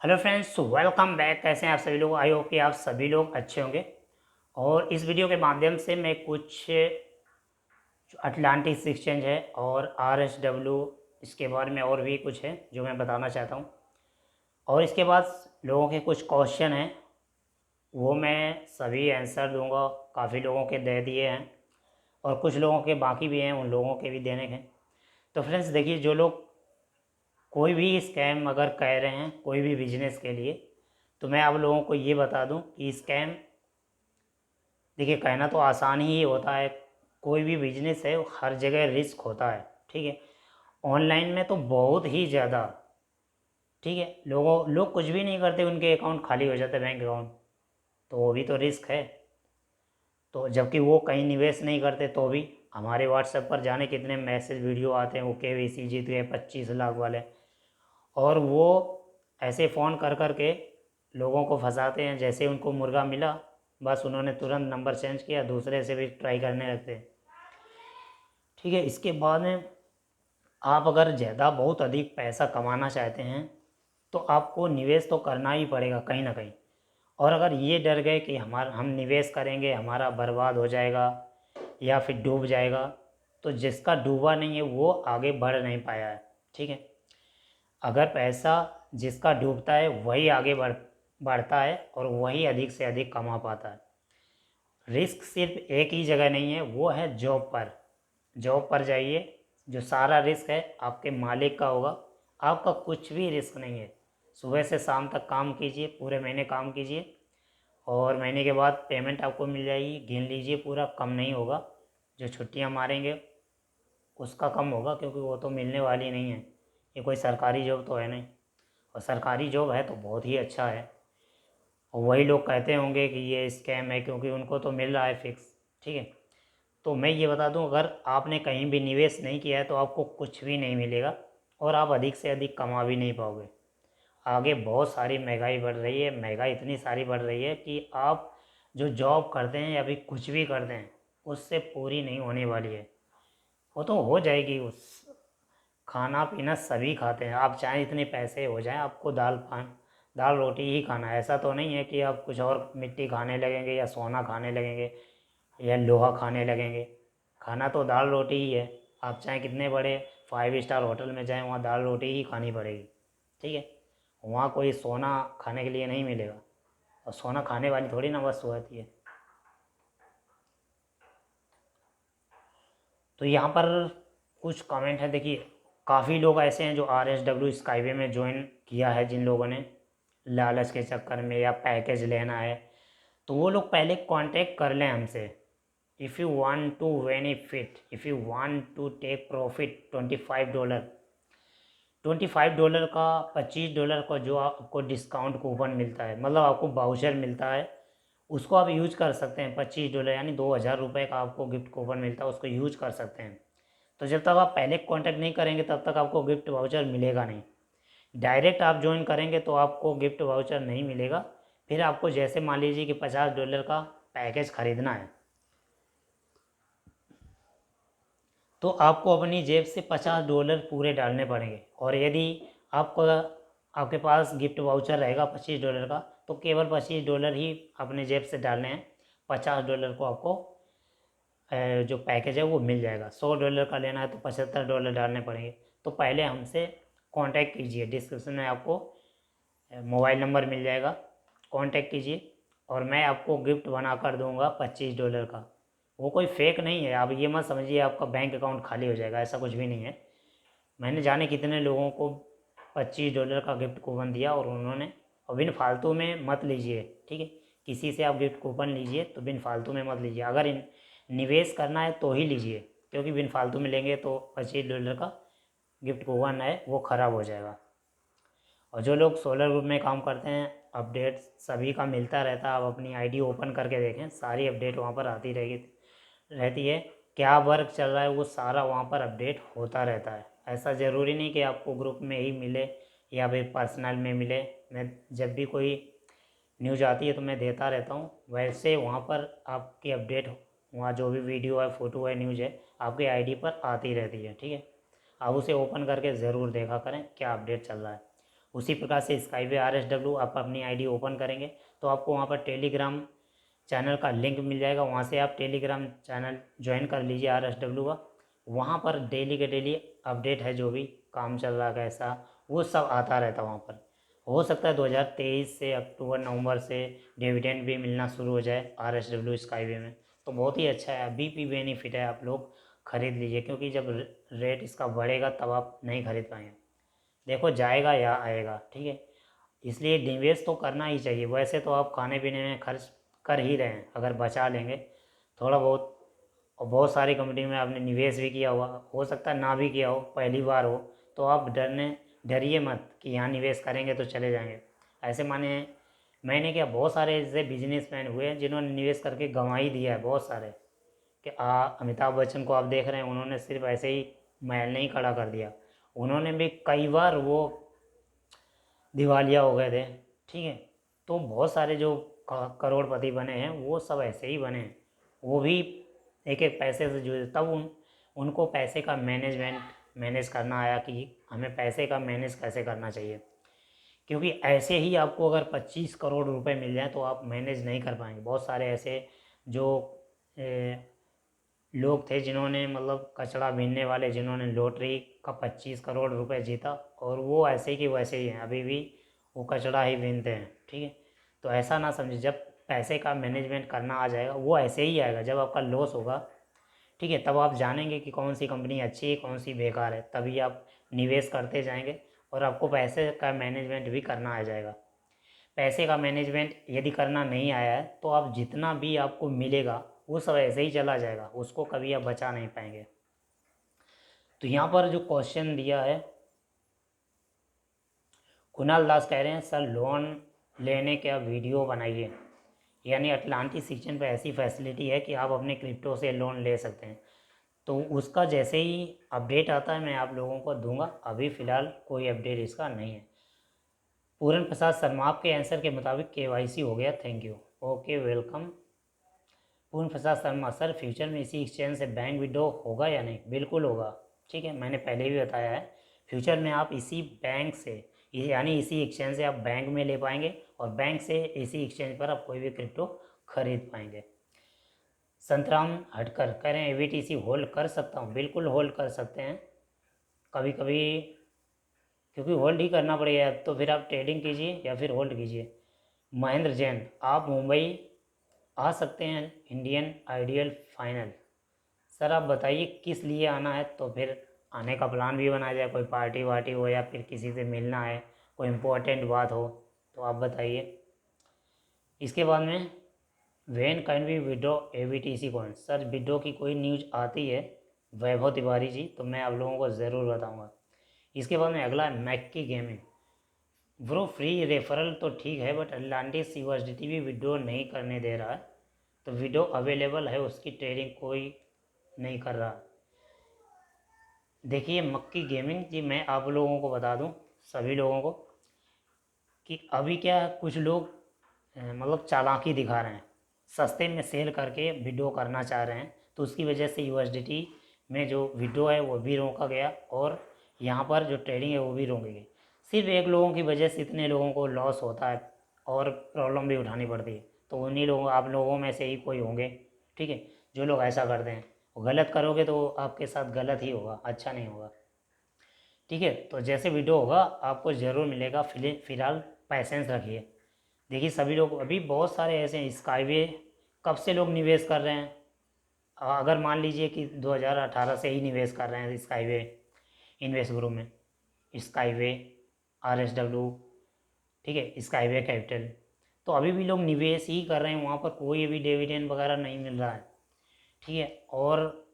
Hello friends, welcome back. कैसे हैं आप सभी लोग? आई होप कि आप सभी लोग अच्छे होंगे। और इस वीडियो के माध्यम से मैं कुछ अटलांटिक एक्सचेंज है और RSW, इसके बारे में और भी कुछ है जो मैं बताना चाहता हूँ। और इसके बाद लोगों के कुछ क्वेश्चन हैं, वो मैं सभी आंसर दूंगा। काफ़ी लोगों के दे दिए हैं और कुछ लोगों के बाकी भी हैं, उन लोगों के भी देने हैं। तो फ्रेंड्स देखिए, जो लोग कोई भी स्कैम अगर कह रहे हैं कोई भी बिजनेस के लिए, तो मैं आप लोगों को ये बता दूं कि स्कैम, देखिए कहना तो आसान ही होता है। कोई भी बिजनेस है हर जगह रिस्क होता है, ठीक है। ऑनलाइन में तो बहुत ही ज़्यादा, ठीक है। लोग कुछ भी नहीं करते, उनके अकाउंट खाली हो जाते, बैंक अकाउंट। तो वो भी तो रिस्क है। तो जबकि वो कहीं निवेश नहीं करते तो भी हमारे व्हाट्सएप पर जाने कितने मैसेज वीडियो आते हैं, वो KYC जीत गए 25 लाख वाले। और वो ऐसे फ़ोन कर कर के लोगों को फंसाते हैं। जैसे उनको मुर्गा मिला, बस उन्होंने तुरंत नंबर चेंज किया, दूसरे से भी ट्राई करने लगते हैं, ठीक है। इसके बाद में आप अगर ज़्यादा बहुत अधिक पैसा कमाना चाहते हैं तो आपको निवेश तो करना ही पड़ेगा कहीं ना कहीं। और अगर ये डर गए कि हम निवेश करेंगे हमारा बर्बाद हो जाएगा या फिर डूब जाएगा, तो जिसका डूबा नहीं है वो आगे बढ़ नहीं पाया है, ठीक है। अगर पैसा जिसका डूबता है वही आगे बढ़ता है और वही अधिक से अधिक कमा पाता है। रिस्क सिर्फ एक ही जगह नहीं है, वो है जॉब पर। जॉब पर जाइए, जो सारा रिस्क है आपके मालिक का होगा, आपका कुछ भी रिस्क नहीं है। सुबह से शाम तक काम कीजिए, पूरे महीने काम कीजिए और महीने के बाद पेमेंट आपको मिल जाएगी। गिन लीजिए, पूरा कम नहीं होगा। जो छुट्टियां मारेंगे उसका कम होगा, क्योंकि वो तो मिलने वाली नहीं है। ये कोई सरकारी जॉब तो है नहीं, और सरकारी जॉब है तो बहुत ही अच्छा है। और वही लोग कहते होंगे कि ये स्कैम है, क्योंकि उनको तो मिल रहा है फिक्स, ठीक है। तो मैं ये बता दूं, अगर आपने कहीं भी निवेश नहीं किया है तो आपको कुछ भी नहीं मिलेगा और आप अधिक से अधिक कमा भी नहीं पाओगे। आगे बहुत सारी महंगाई बढ़ रही है, महंगाई इतनी सारी बढ़ रही है कि आप जो जॉब करते हैं या फिर कुछ भी करते हैं उससे पूरी नहीं होने वाली है। वो तो हो जाएगी, उस खाना पीना सभी खाते हैं। आप चाहें इतने पैसे हो जाएं, आपको दाल रोटी ही खाना है। ऐसा तो नहीं है कि आप कुछ और मिट्टी खाने लगेंगे या सोना खाने लगेंगे या लोहा खाने लगेंगे। खाना तो दाल रोटी ही है। आप चाहें कितने बड़े 5 स्टार होटल में जाएं, वहाँ दाल रोटी ही खानी पड़ेगी, ठीक है। वहाँ कोई सोना खाने के लिए नहीं मिलेगा, और सोना खाने वाली थोड़ी ना वस्तु होती है। तो यहाँ पर कुछ कमेंट है, देखिए। काफ़ी लोग ऐसे हैं जो RSW स्काईवे में ज्वाइन किया है, जिन लोगों ने लालच के चक्कर में या पैकेज लेना है, तो वो लोग पहले कांटेक्ट कर लें हमसे। If you want to benefit, if you want to take profit $25, $25 का, $25 का जो आपको डिस्काउंट कूपन मिलता है, मतलब आपको बाउचर मिलता है, उसको आप यूज कर सकते हैं। $25 यानी $2000 का आपको गिफ्ट कूपन मिलता है, उसको यूज कर सकते हैं। तो जब तक आप पहले कांटेक्ट नहीं करेंगे तब तक आपको गिफ्ट वाउचर मिलेगा नहीं। डायरेक्ट आप ज्वाइन करेंगे तो आपको गिफ्ट वाउचर नहीं मिलेगा। फिर आपको जैसे मान लीजिए कि $50 का पैकेज ख़रीदना है, तो आपको अपनी जेब से $50 पूरे डालने पड़ेंगे। और यदि आपको आपके पास गिफ्ट वाउचर रहेगा $25 का, तो केवल $25 ही अपने जेब से डालने हैं। $50 को आपको जो पैकेज है वो मिल जाएगा। $100 का लेना है तो $75 डालने पड़ेंगे। तो पहले हमसे कांटेक्ट कीजिए, डिस्क्रिप्शन में आपको मोबाइल नंबर मिल जाएगा, कांटेक्ट कीजिए और मैं आपको गिफ्ट बना कर दूंगा $25 का। वो कोई फेक नहीं है, आप ये मत समझिए आपका बैंक अकाउंट खाली हो जाएगा, ऐसा कुछ भी नहीं है। मैंने जाने कितने लोगों को $25 का गिफ्ट कूपन दिया और उन्होंने, और बिन फालतू में मत लीजिए, ठीक है। किसी से आप गिफ्ट कूपन लीजिए तो बिन फालतू में मत लीजिए। अगर निवेश करना है तो ही लीजिए, क्योंकि बिन फालतू में लेंगे तो $25 का गिफ्ट कूपन है वो ख़राब हो जाएगा। और जो लोग सोलर ग्रुप में काम करते हैं, अपडेट सभी का मिलता रहता है। आप अपनी आईडी ओपन करके देखें, सारी अपडेट वहाँ पर आती रहेगी रहती है। क्या वर्क चल रहा है वो सारा वहाँ पर अपडेट होता रहता है। ऐसा ज़रूरी नहीं कि आपको ग्रुप में ही मिले या फिर पर्सनल में मिले। मैं जब भी कोई न्यूज आती है तो मैं देता रहता हूँ। वैसे वहाँ पर आपकी अपडेट, वहाँ जो भी वीडियो है, फ़ोटो है, न्यूज़ है, आपकी आईडी पर आती रहती है, ठीक है। आप उसे ओपन करके ज़रूर देखा करें क्या अपडेट चल रहा है। उसी प्रकार से स्काईवे RSW आप अपनी आईडी ओपन करेंगे तो आपको वहाँ पर टेलीग्राम चैनल का लिंक मिल जाएगा, वहाँ से आप टेलीग्राम चैनल ज्वाइन कर लीजिए RSW का। वहाँ पर डेली के डेली अपडेट है, जो भी काम चल रहा है कैसा, वो सब आता रहता है वहाँ पर। हो सकता है 2023 से अक्टूबर नवंबर से डिविडेंड भी मिलना शुरू हो जाए RSW स्काईवे में, तो बहुत ही अच्छा है, अभी भी बेनिफिट है, आप लोग खरीद लीजिए, क्योंकि जब रेट इसका बढ़ेगा तब आप नहीं खरीद पाएंगे। देखो जाएगा या आएगा, ठीक है, इसलिए निवेश तो करना ही चाहिए। वैसे तो आप खाने पीने में खर्च कर ही रहे हैं, अगर बचा लेंगे थोड़ा बहुत, और बहुत सारी कंपनी में आपने निवेश भी किया हुआ, हो सकता है ना भी किया हो, पहली बार हो, तो आप डरिए मत कि यहाँ निवेश करेंगे तो चले जाएंगे। ऐसे माने मैंने क्या, बहुत सारे ऐसे बिजनेसमैन हुए हैं जिन्होंने निवेश करके गंवा ही दिया है बहुत सारे, कि अमिताभ बच्चन को आप देख रहे हैं, उन्होंने सिर्फ ऐसे ही महल नहीं खड़ा कर दिया, उन्होंने भी कई बार वो दिवालिया हो गए थे, ठीक है। तो बहुत सारे जो करोड़पति बने हैं वो सब ऐसे ही बने हैं, वो भी एक एक पैसे से जुड़े, तब उनको पैसे का मैनेज करना आया कि हमें पैसे का मैनेज कैसे करना चाहिए, क्योंकि ऐसे ही आपको अगर 25 करोड़ रुपए मिल जाए तो आप मैनेज नहीं कर पाएंगे। बहुत सारे ऐसे जो लोग थे जिन्होंने मतलब कचड़ा बीनने वाले, जिन्होंने लॉटरी का 25 करोड़ रुपए जीता, और वो ऐसे कि वैसे ही हैं, अभी भी वो कचड़ा ही बीनते हैं, ठीक है। तो ऐसा ना समझे, जब पैसे का मैनेजमेंट करना आ जाएगा वो ऐसे ही आएगा, जब आपका लॉस होगा, ठीक है, तब आप जानेंगे कि कौन सी कंपनी अच्छी है कौन सी बेकार है, तभी आप निवेश करते जाएंगे और आपको पैसे का मैनेजमेंट भी करना आ जाएगा। पैसे का मैनेजमेंट यदि करना नहीं आया है तो आप जितना भी आपको मिलेगा वो सब ऐसे ही चला जाएगा, उसको कभी आप बचा नहीं पाएंगे। तो यहाँ पर जो क्वेश्चन दिया है, कुणाल दास कह रहे हैं सर लोन लेने का वीडियो बनाइए, यानी अटलांटिक एक्सचेंज पर ऐसी फैसिलिटी है कि आप अपने क्रिप्टो से लोन ले सकते हैं। तो उसका जैसे ही अपडेट आता है मैं आप लोगों को दूंगा, अभी फ़िलहाल कोई अपडेट इसका नहीं है। पूरन प्रसाद शर्मा, आपके आंसर के मुताबिक KYC हो गया, थैंक यू, ओके वेलकम। पूर्ण प्रसाद शर्मा, सर फ्यूचर में इसी एक्सचेंज से बैंक विड्रॉ होगा या नहीं? बिल्कुल होगा, ठीक है, मैंने पहले भी बताया है, फ्यूचर में आप इसी बैंक से, यानी इसी एक्सचेंज से आप बैंक में ले पाएंगे, और बैंक से इसी एक्सचेंज पर आप कोई भी क्रिप्टो खरीद पाएंगे। संतराम हटकर कह रहे हैं ABTC होल्ड कर सकता हूँ? बिल्कुल होल्ड कर सकते हैं कभी कभी, क्योंकि होल्ड ही करना पड़ेगा, तो फिर आप ट्रेडिंग कीजिए या फिर होल्ड कीजिए। महेंद्र जैन, आप मुंबई आ सकते हैं इंडियन आइडियल फाइनल? सर आप बताइए किस लिए आना है, तो फिर आने का प्लान भी बनाया जाए, कोई पार्टी वार्टी हो या फिर किसी से मिलना है, कोई इम्पोर्टेंट बात हो तो आप बताइए। इसके बाद में when can we withdraw ABTC coin? Sir withdraw की कोई न्यूज आती है वैभव तिवारी जी तो मैं आप लोगों को ज़रूर बताऊंगा। इसके बाद में अगला है Mackie gaming, bro free referral तो ठीक है बट अटलांटिस USDT भी विड्रॉ नहीं करने दे रहा है, तो विड्रॉ अवेलेबल है, उसकी ट्रेडिंग कोई नहीं कर रहा। देखिए मक्की गेमिंग जी, मैं आप लोगों को बता दूं, सभी लोगों को, कि अभी क्या है, कुछ लोग मतलब चालाकी दिखा रहे हैं, सस्ते में सेल करके विड्रॉ करना चाह रहे हैं, तो उसकी वजह से USDT में जो विड्रॉ है वो भी रोका गया, और यहाँ पर जो ट्रेडिंग है वो भी रोकी गई। सिर्फ एक लोगों की वजह से इतने लोगों को लॉस होता है और प्रॉब्लम भी उठानी पड़ती है, तो उन्हीं लोगों, आप लोगों में से ही कोई होंगे, ठीक है, जो लोग ऐसा करते हैं। गलत करोगे तो आपके साथ गलत ही होगा, अच्छा नहीं होगा, ठीक है। तो जैसे वीडियो होगा आपको ज़रूर मिलेगा, फिलहाल पैसेंस रखिए। देखिए सभी लोग, अभी बहुत सारे ऐसे हैं, स्काईवे कब से लोग निवेश कर रहे हैं, अगर मान लीजिए कि 2018 से ही निवेश कर रहे हैं स्काईवे इन्वेस्ट ग्रुप में, स्काईवे RSW, ठीक है, स्काईवे कैपिटल, तो अभी भी लोग निवेश ही कर रहे हैं, वहाँ पर कोई भी डिविडेंड वगैरह नहीं मिल रहा है, ठीक है, और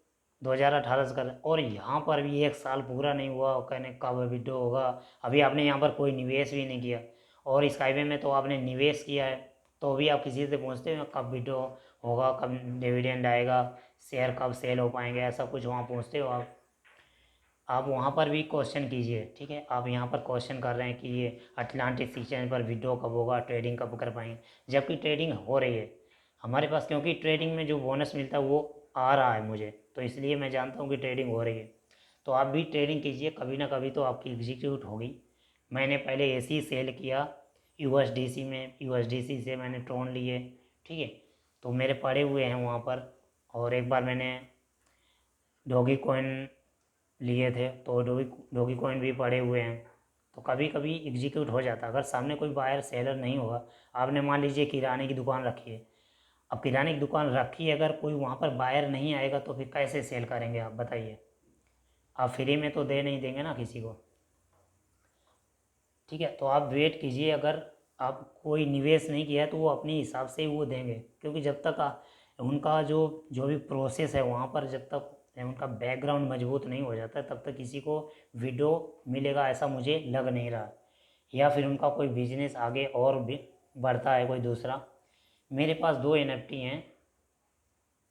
2018 से कर, और यहाँ पर भी एक साल पूरा नहीं हुआ और कहने कब विड्रॉ होगा, अभी आपने यहाँ पर कोई निवेश भी नहीं किया, और स्काईवे में तो आपने निवेश किया है, तो भी आप किसी से पूछते हो कब विड्रॉ होगा, कब डिविडेंड आएगा, शेयर कब सेल हो पाएंगे, ऐसा कुछ वहाँ पूछते हो आप वहाँ पर भी क्वेश्चन कीजिए, ठीक है। आप यहाँ पर क्वेश्चन कर रहे हैं कि ये अटलांटिक एक्सचेंज पर विड्रॉ कब होगा, ट्रेडिंग कब कर पाएंगे, जबकि ट्रेडिंग हो रही है हमारे पास, क्योंकि ट्रेडिंग में जो बोनस मिलता है वो आ रहा है मुझे, तो इसलिए मैं जानता हूँ कि ट्रेडिंग हो रही है। तो आप भी ट्रेडिंग कीजिए, कभी ना कभी तो आपकी एग्जीक्यूट होगी, मैंने पहले एसी सेल किया यूएसडीसी में, यूएसडीसी से मैंने ट्रोन लिए, ठीक है। तो मेरे पड़े हुए हैं वहाँ पर। और एक बार मैंने डॉगी कॉइन लिए थे, तो डॉगी डॉगी कॉइन भी पड़े हुए हैं। तो कभी कभी एग्जीक्यूट हो जाता है अगर सामने कोई बायर सेलर नहीं होगा। आपने मान लीजिए किराने की दुकान रखी है, अब किराने की दुकान रखी है, अगर कोई वहाँ पर बायर नहीं आएगा तो फिर कैसे सेल करेंगे आप बताइए। आप फ्री में तो दे नहीं देंगे ना किसी को, ठीक है। तो आप वेट कीजिए, अगर आप कोई निवेश नहीं किया है तो वो अपने हिसाब से ही वो देंगे, क्योंकि जब तक उनका जो जो भी प्रोसेस है वहाँ पर, जब तक उनका बैकग्राउंड मजबूत नहीं हो जाता तब तक किसी को विड्रॉ मिलेगा ऐसा मुझे लग नहीं रहा। या फिर उनका कोई बिजनेस आगे और भी बढ़ता है कोई दूसरा। मेरे पास 2 NFT हैं।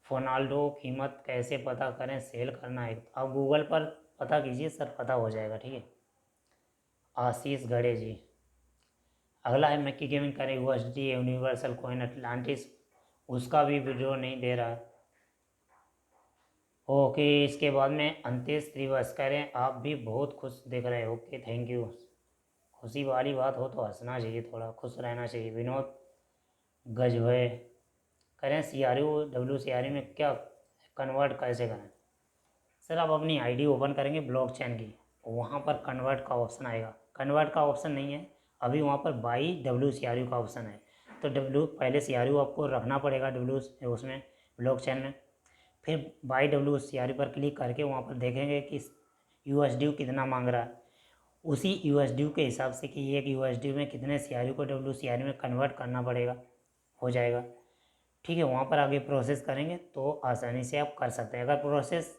फोनाल्डो कीमत कैसे पता करें, सेल करना है आप गूगल पर पता कीजिए सर, पता हो जाएगा, ठीक है। आशीष गड़े जी। अगला है मैक्की गेमिंग करे USD यूनिवर्सल कॉइन अटलांटिस, उसका भी विड्रॉ नहीं दे रहा है। ओके, इसके बाद में अंतेश श्रीवास्तव करें, आप भी बहुत खुश दिख रहे हो, ओके थैंक यू। खुशी वाली बात हो तो हंसना चाहिए, थोड़ा खुश रहना चाहिए। विनोद गजभय करें CRU में क्या कन्वर्ट कैसे करें। सर आप अपनी आईडी ओपन करेंगे ब्लॉकचेन की, वहाँ पर कन्वर्ट का ऑप्शन आएगा। कन्वर्ट का ऑप्शन नहीं है अभी, वहाँ पर बाई WCRU का ऑप्शन है। तो पहले CRU आपको रखना पड़ेगा उसमें ब्लॉकचेन में। फिर बाई WCRU पर क्लिक करके वहाँ पर देखेंगे कि USD कितना मांग रहा है, उसी USD के हिसाब से कि एक USD में कितने CRU को WCRU में कन्वर्ट करना पड़ेगा, हो जाएगा, ठीक है। वहाँ पर आगे प्रोसेस करेंगे तो आसानी से आप कर सकते हैं। अगर प्रोसेस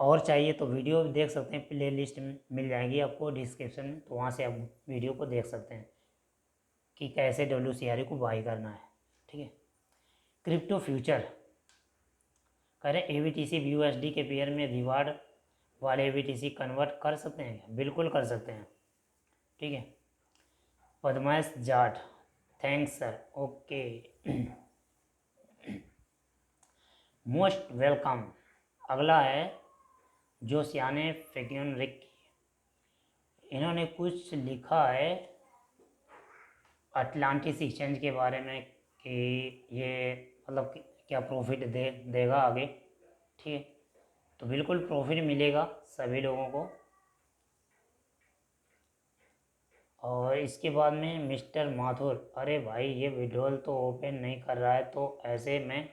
और चाहिए तो वीडियो देख सकते हैं, प्ले लिस्ट में मिल जाएगी आपको डिस्क्रिप्शन में, तो वहाँ से आप वीडियो को देख सकते हैं कि कैसे WCRU को बाई करना है, ठीक है। क्रिप्टो फ्यूचर करें ABTC USD के पेयर में रिवार्ड वाले ABTC कन्वर्ट कर सकते हैं, बिल्कुल कर सकते हैं, ठीक है। पद्मस जाट thanks sir, okay most welcome. अगला है जो सियाने फेक्यून रिक, इन्होंने कुछ लिखा है अटलांटिस एक्सचेंज के बारे में कि ये मतलब क्या प्रॉफिट देगा आगे, ठीक है। तो बिल्कुल प्रॉफिट मिलेगा सभी लोगों को। और इसके बाद में मिस्टर माथुर, अरे भाई ये विड्रॉल तो ओपन नहीं कर रहा है, तो ऐसे में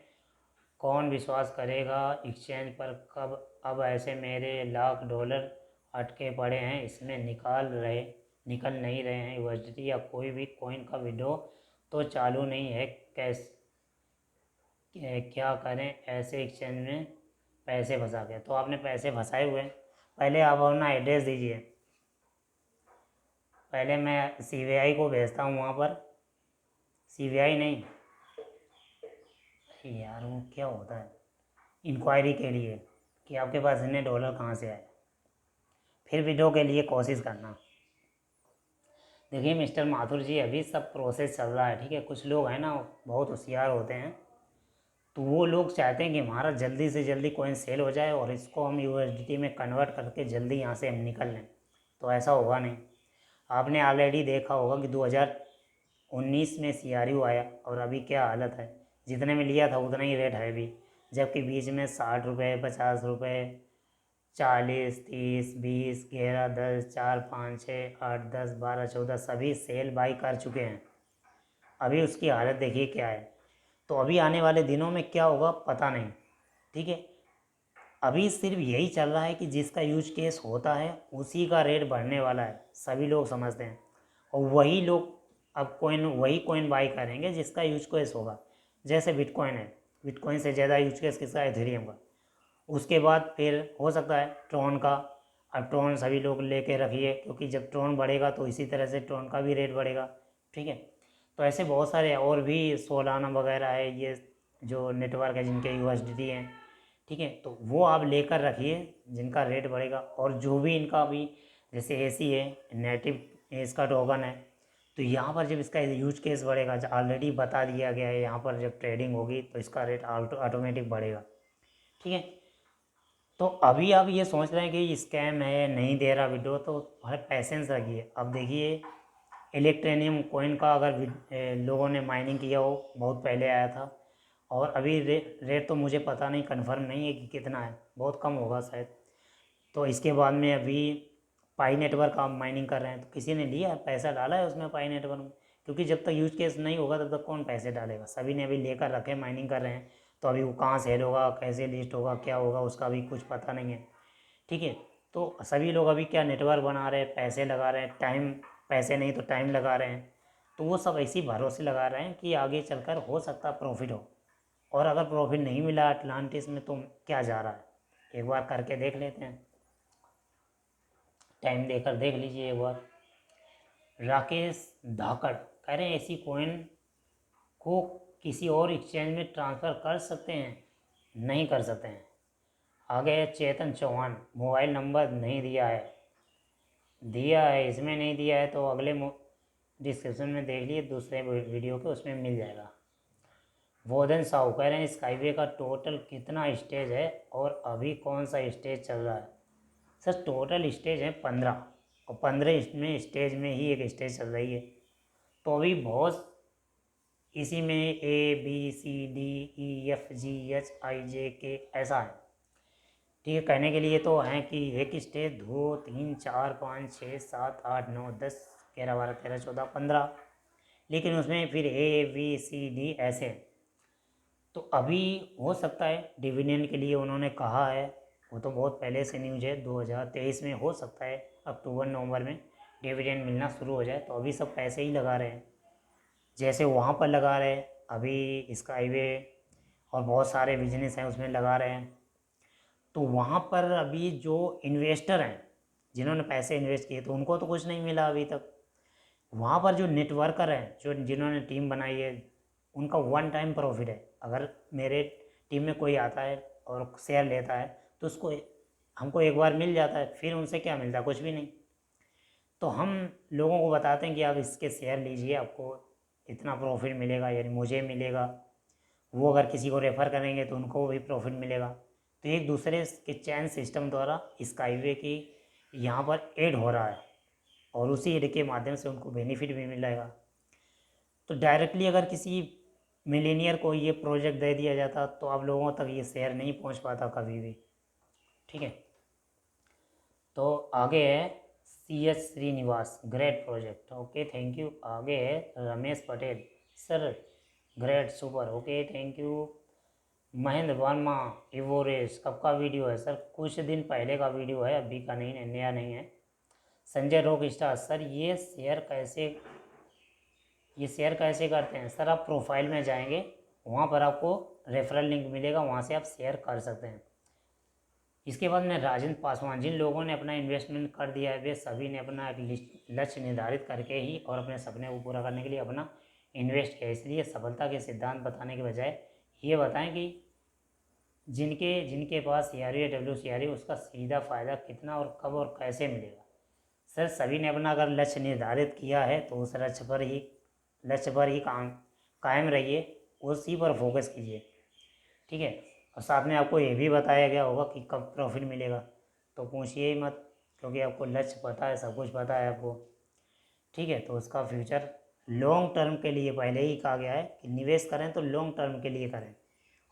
कौन विश्वास करेगा एक्सचेंज पर, कब अब ऐसे मेरे $1,00,000 अटके पड़े हैं, इसमें निकल नहीं रहे हैं। USD या कोई भी कॉइन का विड्रॉ तो चालू नहीं है, क्या करें ऐसे एक्सचेंज में पैसे फंसा के। तो आपने पैसे फंसाए हुए हैं, पहले आप अपना एड्रेस दीजिए, पहले मैं CBI को भेजता हूँ वहाँ पर। CBI नहीं यार, वो क्या होता है, इंक्वायरी के लिए कि आपके पास इतने डॉलर कहाँ से आए, फिर विड्रॉ के लिए कोशिश करना। देखिए मिस्टर माथुर जी, अभी सब प्रोसेस चल रहा है, ठीक है। कुछ लोग हैं ना बहुत होशियार होते हैं, तो वो लोग चाहते हैं कि हमारा जल्दी से जल्दी कॉइन सेल हो जाए और इसको हम USDT में कन्वर्ट करके जल्दी यहाँ से हम निकल लें। तो ऐसा होगा नहीं। आपने ऑलरेडी देखा होगा कि 2019 में CRU आया और अभी क्या हालत है, जितने में लिया था उतना ही रेट है अभी, जबकि बीच में 60 रुपये, 50 रुपये, 40, 30, 20, 11, 10, 4, 5, 6, 8, 10, 12, 14 सभी सेल बाई कर चुके हैं। अभी उसकी हालत देखिए क्या है। तो अभी आने वाले दिनों में क्या होगा पता नहीं, ठीक है। अभी सिर्फ यही चल रहा है कि जिसका यूज केस होता है उसी का रेट बढ़ने वाला है, सभी लोग समझते हैं। और वही लोग अब वही कॉइन बाई करेंगे जिसका यूज केस होगा। जैसे बिटकॉइन है, बिटकॉइन से ज़्यादा यूज केस किसका है, एथेरियम का। उसके बाद फिर हो सकता है ट्रॉन का। अब ट्रॉन सभी लोग लेके रखिए, क्योंकि जब ट्रॉन बढ़ेगा तो इसी तरह से ट्रॉन का भी रेट बढ़ेगा, ठीक है। तो ऐसे बहुत सारे और भी सोलाना वगैरह है, ये जो नेटवर्क है जिनके USDT हैं, ठीक है। तो वो आप लेकर रखिए जिनका रेट बढ़ेगा। और जो भी इनका अभी जैसे AC है, नेटिव इसका टोकन है, तो यहाँ पर जब इसका यूज केस बढ़ेगा, ऑलरेडी बता दिया गया है, यहाँ पर जब ट्रेडिंग होगी तो इसका रेट ऑटोमेटिक बढ़ेगा, ठीक है। तो अभी आप ये सोच रहे हैं कि स्कैम है, नहीं दे रहा विड्रो, तो थोड़ा पैसेंस रखिए। अब देखिए इलेक्ट्रेनियम कॉइन का अगर लोगों ने माइनिंग किया हो, बहुत पहले आया था, और अभी रेट तो मुझे पता नहीं, कंफर्म नहीं है कि कितना है, बहुत कम होगा शायद। तो इसके बाद में अभी पाई नेटवर्क आप माइनिंग कर रहे हैं, तो किसी ने लिया पैसा डाला है उसमें पाई नेटवर्क में? क्योंकि जब तक यूज केस नहीं होगा तब तक कौन पैसे डालेगा। सभी ने अभी लेकर रखे, माइनिंग कर रहे हैं, तो अभी वो कहाँ सेल होगा, कैसे लिस्ट होगा, क्या होगा, उसका भी कुछ पता नहीं है। ठीक है, तो सभी लोग अभी क्या नेटवर्क बना रहे हैं, पैसे लगा रहे हैं, टाइम, पैसे नहीं तो टाइम लगा रहे हैं, तो वो सब ऐसी भरोसे लगा रहे हैं कि आगे चलकर हो सकता प्रॉफिट हो। और अगर प्रॉफिट नहीं मिला अटलांटिस में तो क्या जा रहा है, एक बार करके देख लेते हैं, टाइम देकर देख लीजिए एक बार। राकेश धाकड़ कह रहे हैं ऐसी कॉइन को किसी और एक्सचेंज में ट्रांसफ़र कर सकते हैं? नहीं कर सकते हैं। आगे चेतन चौहान, मोबाइल नंबर नहीं दिया है, दिया है इसमें नहीं दिया है तो अगले डिस्क्रिप्शन में देख लिए दूसरे वीडियो के, उसमें मिल जाएगा। बोधन साहू कह रहे हैं स्काईवे का टोटल कितना स्टेज है और अभी कौन सा स्टेज चल रहा है? सर टोटल स्टेज है 15, और 15 में स्टेज में ही एक स्टेज चल रही है, तो अभी बहुत इसी में ABCDEFGHIJK ऐसा है। ठीक है, कहने के लिए तो हैं कि एक स्टेज 2 3 4 5 6 7 8 9 10 11 12 13 14 15, लेकिन उसमें फिर ABCD ऐसे हैं। तो अभी हो सकता है डिविडेंड के लिए उन्होंने कहा है, वो तो बहुत पहले से न्यूज है, 2023 में हो सकता है अक्टूबर नवंबर में डिविडेंड मिलना शुरू हो जाए। तो अभी सब पैसे ही लगा रहे हैं, जैसे वहाँ पर लगा रहे हैं, अभी स्काईवे और बहुत सारे बिजनेस हैं उसमें लगा रहे हैं। तो वहाँ पर अभी जो इन्वेस्टर हैं जिन्होंने पैसे इन्वेस्ट किए तो उनको तो कुछ नहीं मिला अभी तक। वहाँ पर जो नेटवर्कर हैं, जो जिन्होंने टीम बनाई है, उनका वन टाइम प्रॉफिट है। अगर मेरे टीम में कोई आता है और शेयर लेता है तो उसको, हमको एक बार मिल जाता है, फिर उनसे क्या मिलता है? कुछ भी नहीं। तो हम लोगों को बताते हैं कि आप इसके शेयर लीजिए, आपको इतना प्रॉफिट मिलेगा, यानी मुझे मिलेगा, वो अगर किसी को रेफ़र करेंगे तो उनको भी प्रॉफिट मिलेगा। तो एक दूसरे के चैन सिस्टम द्वारा स्काईवे की यहाँ पर ऐड हो रहा है, और उसी ऐड के माध्यम से उनको बेनिफिट भी मिलेगा। तो डायरेक्टली अगर किसी मिलीनियर को ये प्रोजेक्ट दे दिया जाता तो आप लोगों तक ये शेयर नहीं पहुँच पाता कभी भी। ठीक है, तो आगे है CH Srinivas, great project, okay thank you. आगे है Ramesh Patel, sir great super, okay thank you. Mahendra Verma, इवोरेस कब का वीडियो है? सर कुछ दिन पहले का वीडियो है, अभी का नहीं है, नया नहीं है। संजय रॉक स्टार, सर ये शेयर कैसे करते हैं? सर आप प्रोफाइल में जाएंगे, वहाँ पर आपको रेफरल लिंक मिलेगा, वहाँ से आप शेयर कर सकते हैं। इसके बाद में राजेंद्र पासवान, जिन लोगों ने अपना इन्वेस्टमेंट कर दिया है वे सभी ने अपना एक लक्ष्य निर्धारित करके ही और अपने सपने को पूरा करने के लिए अपना इन्वेस्ट किया। इसलिए सफलता के सिद्धांत बताने के बजाय ये बताएं कि जिनके जिनके पास CRU या WCRU उसका सीधा फ़ायदा कितना और कब और कैसे मिलेगा। सर सभी ने अपना अगर लक्ष्य निर्धारित किया है तो उस लक्ष्य पर ही कायम रहिए, उसी पर फोकस कीजिए। ठीक है, और साथ में आपको ये भी बताया गया होगा कि कब प्रॉफिट मिलेगा, तो पूछिए ही मत, क्योंकि आपको लक्ष्य पता है, सब कुछ पता है आपको। ठीक है, तो उसका फ्यूचर लॉन्ग टर्म के लिए पहले ही कहा गया है कि निवेश करें तो लॉन्ग टर्म के लिए करें,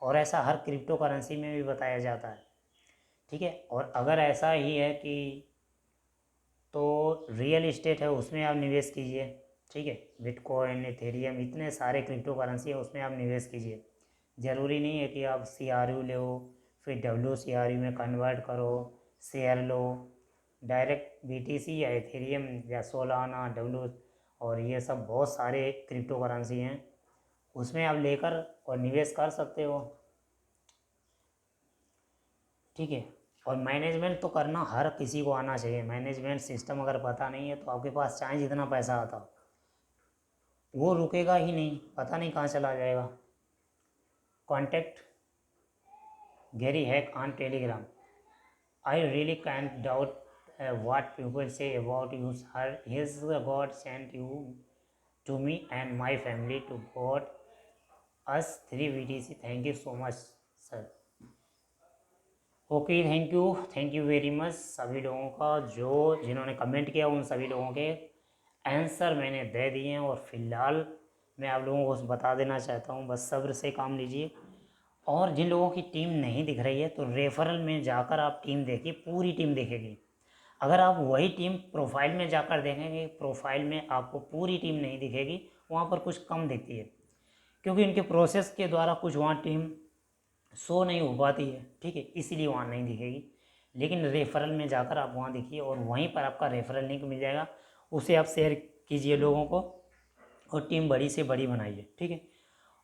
और ऐसा हर क्रिप्टो करेंसी में भी बताया जाता है। ठीक है, और अगर ऐसा ही है कि तो रियल इस्टेट है उसमें आप निवेश कीजिए। ठीक है, बिटकॉइन, इथेरियम, इतने सारे क्रिप्टो करेंसी है उसमें आप निवेश कीजिए। ज़रूरी नहीं है कि आप CRU लो फिर WCRU में कन्वर्ट करो, शेयर लो। डायरेक्ट BTC या इथेरियम या सोलाना, और ये सब बहुत सारे क्रिप्टो करेंसी हैं, उसमें आप लेकर और निवेश कर सकते हो। ठीक है, और मैनेजमेंट तो करना हर किसी को आना चाहिए। मैनेजमेंट सिस्टम अगर पता नहीं है तो आपके पास चाहे जितना पैसा आता हो वो रुकेगा ही नहीं, पता नहीं कहाँ चला जाएगा। Contact Gary Hack on Telegram. I really can't doubt what people say about you, sir. His God sent you to me and my family to got us 3 BTC. Thank you so much, sir. Okay, thank you very much सभी लोगों का, जो जिन्होंने comment किया उन सभी लोगों के आंसर मैंने दे दिए हैं। और फिलहाल मैं आप लोगों को बता देना चाहता हूँ, बस सब्र से काम लीजिए। और जिन लोगों की टीम नहीं दिख रही है तो रेफरल में जाकर आप टीम देखिए, पूरी टीम दिखेगी। अगर आप वही टीम प्रोफाइल में जाकर देखेंगे, प्रोफाइल में आपको पूरी टीम नहीं दिखेगी, वहाँ पर कुछ कम दिखती है, क्योंकि इनके प्रोसेस के द्वारा कुछ वहाँ टीम शो नहीं हो पाती है, ठीक है, इसीलिए वहाँ नहीं दिखेगी। लेकिन रेफरल में जाकर आप वहाँ देखिए और वहीं पर आपका रेफरल लिंक मिल जाएगा, उसे आप शेयर कीजिए लोगों को और टीम बड़ी से बड़ी बनाइए, ठीक है।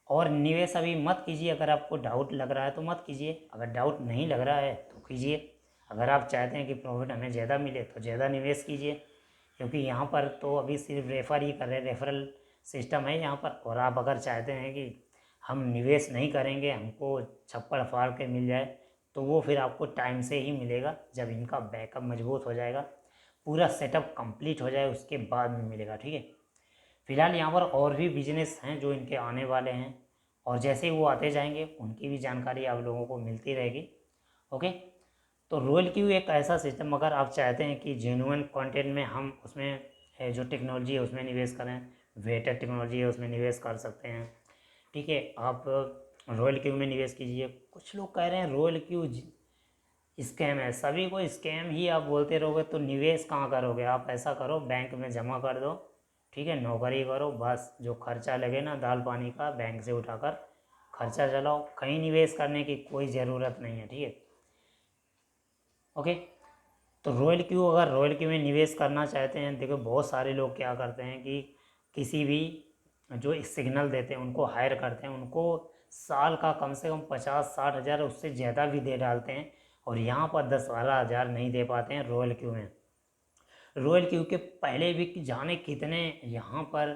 और निवेश अभी मत कीजिए, अगर आपको डाउट लग रहा है तो मत कीजिए, अगर डाउट नहीं लग रहा है तो कीजिए। अगर आप चाहते हैं कि प्रॉफिट हमें ज़्यादा मिले तो ज़्यादा निवेश कीजिए, क्योंकि यहाँ पर तो अभी सिर्फ रेफर ही कर रहे हैं, रेफरल सिस्टम है यहाँ पर। और आप अगर चाहते हैं कि हम निवेश नहीं करेंगे, हमको छप्पड़ फाड़ के मिल जाए, तो वो फिर आपको टाइम से ही मिलेगा, जब इनका बैकअप मजबूत हो जाएगा, पूरा सेटअप कंप्लीट हो जाए, उसके बाद में मिलेगा, ठीक है। फिलहाल यहाँ पर और भी बिजनेस हैं जो इनके आने वाले हैं, और जैसे ही वो आते जाएंगे उनकी भी जानकारी आप लोगों को मिलती रहेगी, ओके। तो रोयल क्यू एक ऐसा सिस्टम, अगर आप चाहते हैं कि जेन्युइन कंटेंट में हम उसमें जो टेक्नोलॉजी है उसमें निवेश करें, बेटर टेक्नोलॉजी है उसमें निवेश कर सकते हैं, ठीक है। आप रॉयल क्यू में निवेश कीजिए। कुछ लोग कह रहे हैं रॉयल क्यू स्कैम है, सभी को स्कैम ही आप बोलते रहोगे तो निवेश कहाँ करोगे। आप ऐसा करो, बैंक में जमा कर दो, ठीक है, नौकरी करो, बस जो खर्चा लगे ना दाल पानी का बैंक से उठाकर खर्चा चलाओ, कहीं निवेश करने की कोई ज़रूरत नहीं है, ठीक है, ओके। तो रॉयल क्यू, अगर रॉयल क्यू में निवेश करना चाहते हैं, देखो बहुत सारे लोग क्या करते हैं कि किसी भी जो सिग्नल देते हैं उनको हायर करते हैं, उनको साल का कम से कम 50-60 हज़ार, उससे ज़्यादा भी दे डालते हैं, और यहाँ पर 10-12 हज़ार नहीं दे पाते हैं रॉयल क्यू में। रॉयल क्यू के पहले भी जाने कितने यहाँ पर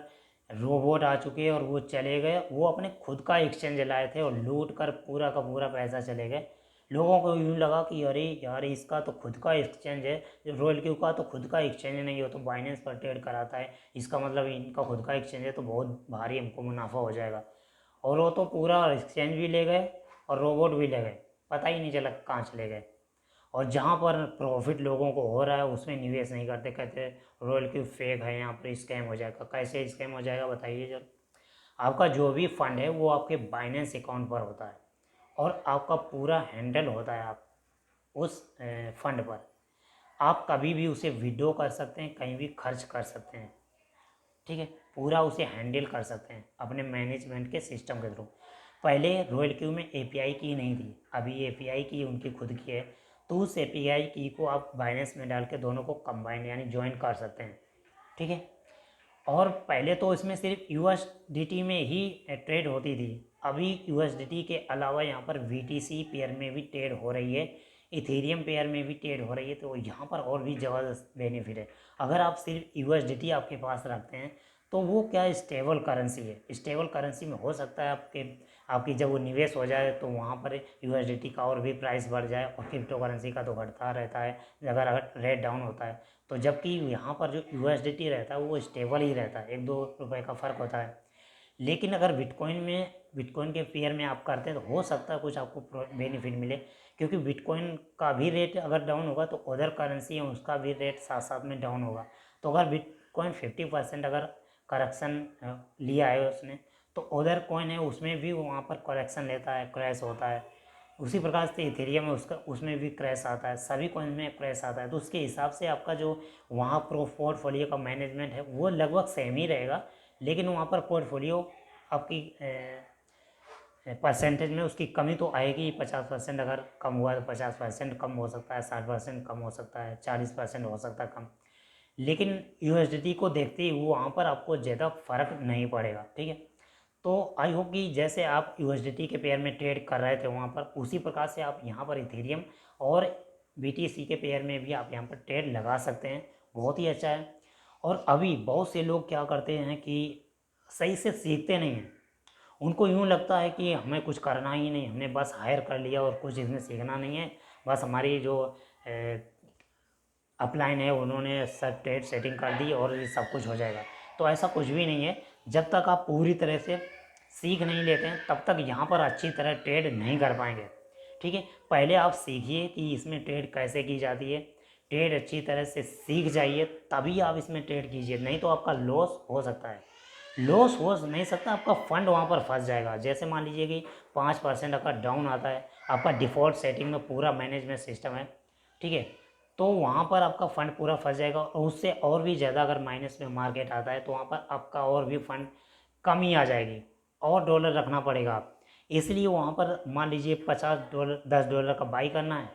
रोबोट आ चुके हैं और वो चले गए, वो अपने खुद का एक्सचेंज लाए थे और लूट कर पूरा का पूरा पैसा चले गए। लोगों को यूँ लगा कि अरे यार इसका तो खुद का एक्सचेंज है, रॉयल क्यू का तो खुद का एक्सचेंज नहीं हो तो बाइनेंस पर ट्रेड कराता है, इसका मतलब इनका खुद का एक्सचेंज है तो बहुत भारी हमको मुनाफा हो जाएगा। और वो तो पूरा एक्सचेंज भी ले गए और रोबोट भी ले गए, पता ही नहीं चला कहाँ चले गए। और जहाँ पर प्रॉफिट लोगों को हो रहा है उसमें निवेश नहीं करते, कहते रॉयल क्यू फेक है, यहाँ पर स्कैम हो जाएगा। कैसे स्कैम हो जाएगा बताइए जरा। आपका जो भी फंड है वो आपके बाइनेंस अकाउंट पर होता है और आपका पूरा हैंडल होता है आप उस फंड पर। आप कभी भी उसे विड्रॉ कर सकते हैं, कहीं भी खर्च कर सकते हैं, ठीक है, पूरा उसे हैंडल कर सकते हैं अपने मैनेजमेंट के सिस्टम के थ्रू। पहले रॉयल क्यू में एपीआई की नहीं थी, अभी एपीआई की उनकी खुद की है, तो उस एपीआई की को आप बाइनेंस में डाल के दोनों को कंबाइन यानी ज्वाइन कर सकते हैं, ठीक है। और पहले तो इसमें सिर्फ यूएसडीटी में ही ट्रेड होती थी, अभी यूएसडीटी के अलावा यहाँ पर वीटीसी पेयर में भी ट्रेड हो रही है, इथेरियम पेयर में भी ट्रेड हो रही है, तो यहाँ पर और भी ज़बरदस्त बेनिफिट है। अगर आप सिर्फ यूएसडीटी आपके पास रखते हैं तो वो क्या स्टेबल करेंसी है, स्टेबल करेंसी में हो सकता है आपकी जब वो निवेश हो जाए तो वहाँ पर यूएसडीटी का और भी प्राइस बढ़ जाए, और क्रिप्टो करेंसी का तो घटता रहता है अगर रेट डाउन होता है। तो जबकि यहाँ पर जो यूएसडीटी रहता है वो स्टेबल ही रहता है, 1-2 रुपए का फ़र्क होता है। लेकिन अगर बिटकॉइन के पेयर में आप करते हैं तो हो सकता है कुछ आपको बेनिफिट मिले, क्योंकि बिटकॉइन का भी रेट अगर डाउन होगा तो अदर करेंसी है उसका भी रेट साथ साथ में डाउन होगा। तो अगर बिटकॉइन 50% अगर करेक्शन लिया है उसने, तो अदर कॉइन है उसमें भी वहाँ पर करेक्शन लेता है, क्रैश होता है। उसी प्रकार से इथेरियम में उसमें भी क्रैश आता है, सभी कॉइन में क्रैश आता है। तो उसके हिसाब से आपका जो वहाँ पोर्टफोलियो का मैनेजमेंट है वो लगभग सेम ही रहेगा, लेकिन वहाँ पर पोर्टफोलियो आपकी परसेंटेज में उसकी कमी तो आएगी। 50% अगर कम हुआ तो 50% कम हो सकता है, 60% कम हो सकता है, 40% हो सकता है कम। लेकिन यूएसडीटी को देखते ही वहाँ पर आपको ज़्यादा फर्क नहीं पड़ेगा, ठीक है। तो आई होप कि जैसे आप यूएसडीटी के पेयर में ट्रेड कर रहे थे वहाँ पर, उसी प्रकार से आप यहाँ पर इथेरियम और बीटीसी के पेयर में भी आप यहाँ पर ट्रेड लगा सकते हैं, बहुत ही अच्छा है। और अभी बहुत से लोग क्या करते हैं कि सही से सीखते नहीं हैं, उनको यूँ लगता है कि हमें कुछ करना ही नहीं, हमने बस हायर कर लिया और कुछ इसमें सीखना नहीं है, बस हमारी जो अपलाइन है उन्होंने सब ट्रेड सेटिंग कर दी और ये सब कुछ हो जाएगा। तो ऐसा कुछ भी नहीं है, जब तक आप पूरी तरह से सीख नहीं लेते हैं तब तक यहाँ पर अच्छी तरह ट्रेड नहीं कर पाएंगे, ठीक है, पहले आप सीखिए कि इसमें ट्रेड कैसे की जाती है, ट्रेड अच्छी तरह से सीख जाइए, तभी आप इसमें ट्रेड कीजिए, नहीं तो आपका लॉस हो सकता है। लॉस हो नहीं सकता, आपका फंड वहाँ पर फंस जाएगा। जैसे मान लीजिए कि 5% आपका डाउन आता है, आपका डिफ़ॉल्ट सेटिंग में पूरा मैनेजमेंट सिस्टम है, ठीक है, तो वहाँ पर आपका फ़ंड पूरा फंस जाएगा, और उससे और भी ज़्यादा अगर माइनस में मार्केट आता है तो वहाँ पर आपका और भी फंड कमी आ जाएगी, और डॉलर रखना पड़ेगा आप। इसलिए वहाँ पर मान लीजिए $50 $10 का बाई करना है,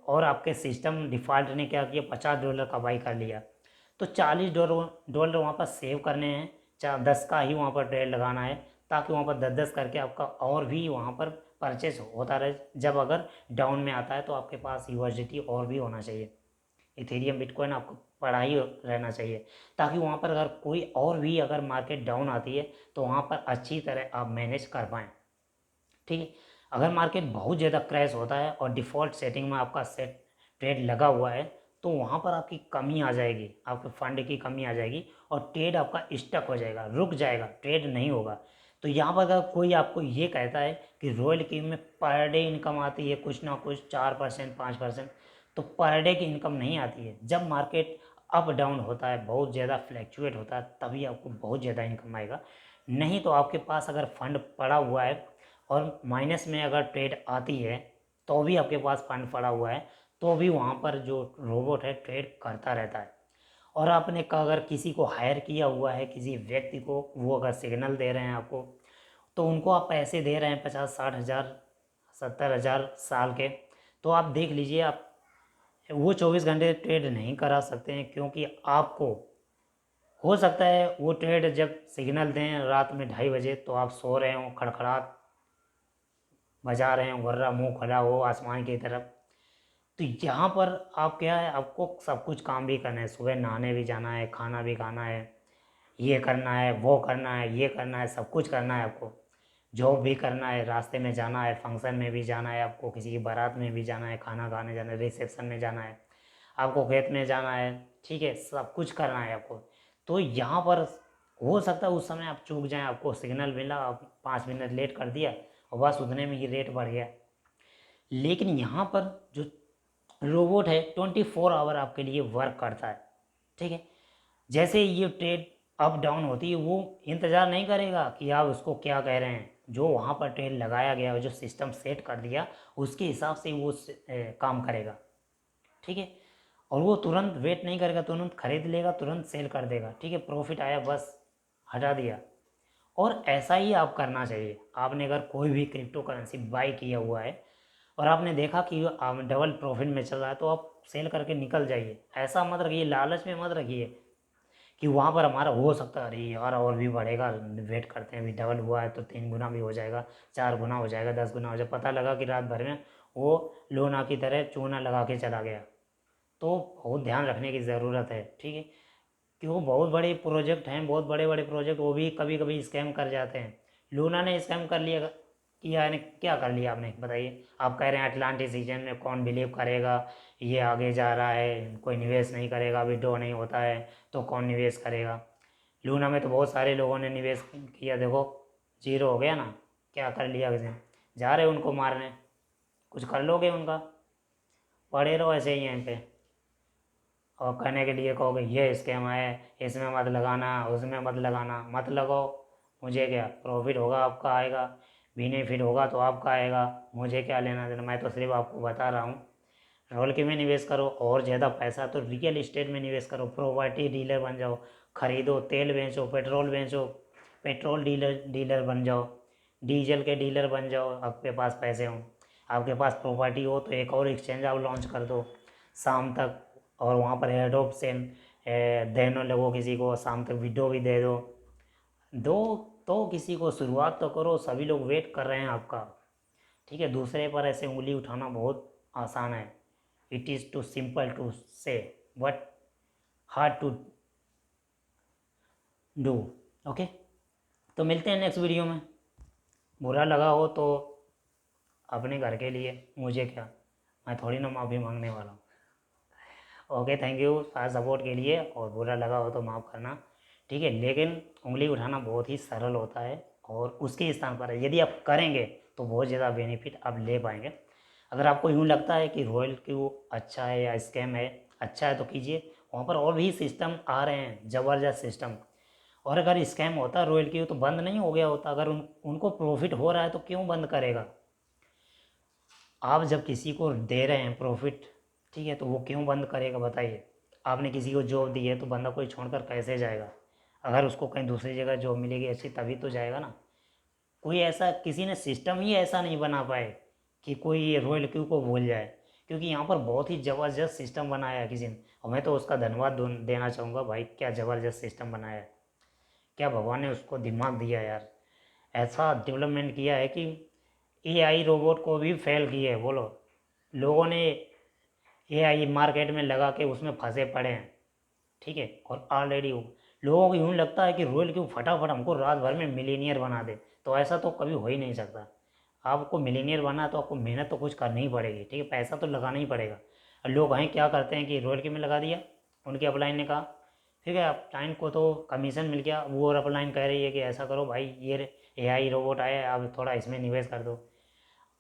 और आपके सिस्टम डिफ़ॉल्ट ने क्या किया, $50 का बाई कर लिया, तो $40 वहाँ पर सेव करने हैं, 10 का ही वहाँ पर ट्रेड लगाना है, ताकि वहाँ पर 10-10 करके आपका और भी वहाँ पर परचेस होता रहे। जब अगर डाउन में आता है तो आपके पास यूएसडीटी और भी होना चाहिए, इथेरियम बिटकॉइन आपको पड़ा ही रहना चाहिए, ताकि वहाँ पर अगर कोई और भी अगर मार्केट डाउन आती है तो वहाँ पर अच्छी तरह आप मैनेज कर पाएँ, ठीक है। अगर मार्केट बहुत ज़्यादा क्रैश होता है और डिफ़ॉल्ट सेटिंग में आपका सेट ट्रेड लगा हुआ है, तो वहाँ पर आपकी कमी आ जाएगी, आपके फंड की कमी आ जाएगी, और ट्रेड आपका स्टक हो जाएगा, रुक जाएगा, ट्रेड नहीं होगा। तो यहाँ पर अगर कोई आपको ये कहता है कि रॉयल किंग में पर डे इनकम आती है कुछ ना कुछ 4% 5%, तो पर डे की इनकम नहीं आती है। जब मार्केट अप डाउन होता है, बहुत ज़्यादा फ्लैक्चुएट होता है, तभी आपको बहुत ज़्यादा इनकम आएगा। नहीं तो आपके पास अगर फंड पड़ा हुआ है और माइनस में अगर ट्रेड आती है, तो भी आपके पास फंड पड़ा हुआ है, तो भी वहाँ पर जो रोबोट है ट्रेड करता रहता है। और आपने अगर किसी को हायर किया हुआ है, किसी व्यक्ति को, वो अगर सिग्नल दे रहे हैं आपको, तो उनको आप पैसे दे रहे हैं 50-60 हज़ार 70 हज़ार साल के, तो आप देख लीजिए, आप वो 24 घंटे ट्रेड नहीं करा सकते हैं, क्योंकि आपको हो सकता है वो ट्रेड जब सिग्नल दें रात में 2:30 बजे, तो आप सो रहे हो, खड़खड़ाहट बजा रहे हो, वर्रा मुंह खड़ा हो आसमान की तरफ। तो यहाँ पर आप क्या है, आपको सब कुछ काम भी करना है, सुबह नहाने भी जाना है, खाना भी खाना है, ये करना है, वो करना है, ये करना है, सब कुछ करना है आपको, जॉब भी करना है, रास्ते में जाना है, फंक्शन में भी जाना है आपको, किसी की बारात में भी जाना है, खाना खाने जाना है, रिसेप्शन में जाना है, आपको खेत में जाना है, ठीक है, सब कुछ करना है आपको। तो यहाँ पर हो सकता है उस समय आप चूक जाएं, आपको सिग्नल मिला, आप 5 मिनट लेट कर दिया, और बस उतने में ही रेट बढ़ गया। लेकिन यहाँ पर जो रोबोट है 24 आवर आपके लिए वर्क करता है, ठीक है। जैसे ये ट्रेड अप डाउन होती है, वो इंतज़ार नहीं करेगा कि आप उसको क्या कह रहे हैं, जो वहाँ पर ट्रेड लगाया गया है, जो सिस्टम सेट कर दिया, उसके हिसाब से वो काम करेगा, ठीक है। और वो तुरंत वेट नहीं करेगा, तुरंत खरीद लेगा, तुरंत सेल कर देगा, ठीक है, प्रॉफिट आया बस हटा दिया। और ऐसा ही आप करना चाहिए। आपने अगर कोई भी क्रिप्टो करेंसी बाई किया हुआ है और आपने देखा कि आप डबल प्रॉफिट में चल रहा है, तो आप सेल करके निकल जाइए। ऐसा मत रखिए, लालच में मत रखिए कि वहाँ पर हमारा हो सकता है, अरे यार और भी बढ़ेगा, वेट करते हैं, अभी डबल हुआ है तो 3 गुना भी हो जाएगा, 4 गुना हो जाएगा, 10 गुना हो जाएगा। पता लगा कि रात भर में वो लोना की तरह चूना लगा के चला गया। तो बहुत ध्यान रखने की ज़रूरत है, ठीक है, कि वो बहुत बड़े प्रोजेक्ट हैं, बहुत बड़े बड़े प्रोजेक्ट, वो भी कभी कभी स्कैम कर जाते हैं। लूना ने स्कैम कर लिया, किया है, क्या कर लिया आपने बताइए। आप कह रहे हैं अटलांटिक सीजन में कौन बिलीव करेगा, ये आगे जा रहा है, कोई निवेश नहीं करेगा, विड्रॉ नहीं होता है, तो कौन निवेश करेगा। लूना में तो बहुत सारे लोगों ने निवेश किया, देखो जीरो हो गया ना, क्या कर लिया किसी ने। जा रहे उनको मारने, कुछ कर लोगे उनका, पड़े रहो ऐसे ही यहीं पे, और कहने के लिए कहोगे ये स्कैम है, इसमें मत लगाना, उसमें मत लगाना, मत लगाओ, मुझे क्या, प्रॉफिट होगा आपका आएगा, बेनिफिट होगा तो आपका आएगा, मुझे क्या लेना देना। मैं तो सिर्फ आपको बता रहा हूँ, रोल के में निवेश करो, और ज़्यादा पैसा तो रियल इस्टेट में निवेश करो, प्रॉपर्टी डीलर बन जाओ, खरीदो, तेल बेचो, पेट्रोल बेचो, पेट्रोल डीलर डीलर बन जाओ, डीजल के डीलर बन जाओ, आपके पास पैसे हों, आपके पास प्रॉपर्टी हो तो एक और एक्सचेंज आप लॉन्च कर दो शाम तक, और वहाँ पर एडोप सेल देने लगो, किसी को शाम तक वीडियो भी दे दो, दो तो किसी को शुरुआत तो करो, सभी लोग वेट कर रहे हैं आपका, ठीक है। दूसरे पर ऐसे उंगली उठाना बहुत आसान है, it is too simple to say but hard to do, okay. तो मिलते हैं नेक्स्ट वीडियो में। बुरा लगा हो तो अपने घर के लिए, मुझे क्या, मैं थोड़ी ना माफ़ी मांगने वाला हूँ। ओके, थैंक यू सारा सपोर्ट के लिए, और बुरा लगा हो तो माफ़ करना, ठीक है। लेकिन उंगली उठाना बहुत ही सरल होता है, और उसके स्थान पर यदि आप करेंगे तो बहुत ज़्यादा बेनिफिट आप ले पाएंगे। अगर आपको यूँ लगता है कि रॉयल क्यू अच्छा है या स्कैम है, अच्छा है तो कीजिए, वहाँ पर और भी सिस्टम आ रहे हैं ज़बरदस्त सिस्टम। और अगर स्कैम होता रॉयल क्यू तो बंद नहीं हो गया होता। अगर उनको प्रॉफिट हो रहा है तो क्यों बंद करेगा। आप जब किसी को दे रहे हैं प्रॉफिट, ठीक है, तो वो क्यों बंद करेगा बताइए। आपने किसी को जॉब दी है तो बंदा कोई छोड़कर कैसे जाएगा। अगर उसको कहीं दूसरी जगह जॉब मिलेगी अच्छी तभी तो जाएगा ना। कोई ऐसा किसी ने सिस्टम ही ऐसा नहीं बना पाए कि कोई ये रॉयल क्यू को भूल जाए, क्योंकि यहाँ पर बहुत ही ज़बरदस्त सिस्टम बनाया है किसी ने, और मैं तो उसका धन्यवाद देना चाहूँगा। भाई क्या ज़बरदस्त सिस्टम बनाया है, क्या भगवान ने उसको दिमाग दिया यार। ऐसा डेवलपमेंट किया है कि एआई रोबोट को भी फेल किए है बोलो। लोगों ने एआई मार्केट में लगा के उसमें फंसे पड़े हैं, ठीक है। और ऑलरेडी लोगों को यूँ लगता है कि रॉयल क्यों फटाफट हमको रात भर में मिलीनियर बना दे, तो ऐसा तो कभी हो ही नहीं सकता। आपको मिलीनियर बनना है तो आपको मेहनत तो कुछ करनी ही पड़ेगी, ठीक है, पैसा तो लगाना ही पड़ेगा। और लोग हैं क्या करते हैं कि रॉयल क्यू में लगा दिया, उनकी अपलाइन ने कहा ठीक है, आप क्लाइंट को तो कमीशन मिल गया, वो और अपलाइन कह रही है कि ऐसा करो भाई, ये एआई रोबोट आया है, आप थोड़ा इसमें निवेश कर दो।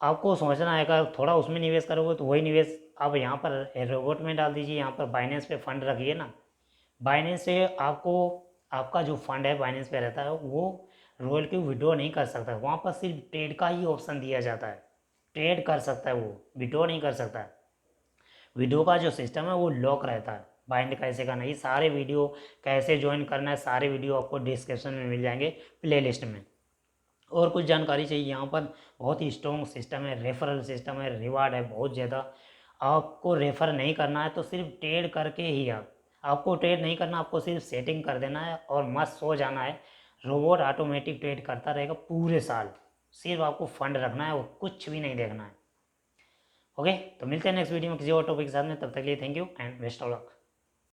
आपको सोचना है अगर थोड़ा उसमें निवेश करोगे तो वही निवेश आप यहाँ पर रोबोट में डाल दीजिए, यहाँ पर बाइनेंस पे फंड रखिए ना। बाइनेंस से आपको आपका जो फंड है बाइनेंस पे रहता है वो रोल की विड्रॉ नहीं कर सकता है। वहाँ पर सिर्फ ट्रेड का ही ऑप्शन दिया जाता है, ट्रेड कर सकता है, वो विड्रॉ नहीं कर सकता है। विड्रॉ का जो सिस्टम है वो लॉक रहता है। बाइंड कैसे करना है, ये सारे वीडियो कैसे ज्वाइन करना है, सारे वीडियो आपको डिस्क्रिप्शन में मिल जाएंगे प्लेलिस्ट में। और कुछ जानकारी चाहिए, यहाँ पर बहुत ही स्ट्रॉन्ग सिस्टम है, रेफरल सिस्टम है, रिवार्ड है बहुत ज़्यादा। आपको रेफ़र नहीं करना है तो सिर्फ ट्रेड करके ही आपको ट्रेड नहीं करना, आपको सिर्फ सेटिंग कर देना है और मस्त सो जाना है। रोबोट ऑटोमेटिक ट्रेड करता रहेगा पूरे साल, सिर्फ आपको फंड रखना है और कुछ भी नहीं देखना है। ओके, तो मिलते हैं नेक्स्ट वीडियो में किसी और टॉपिक के साथ में, तब तक के लिए thank you and best of luck.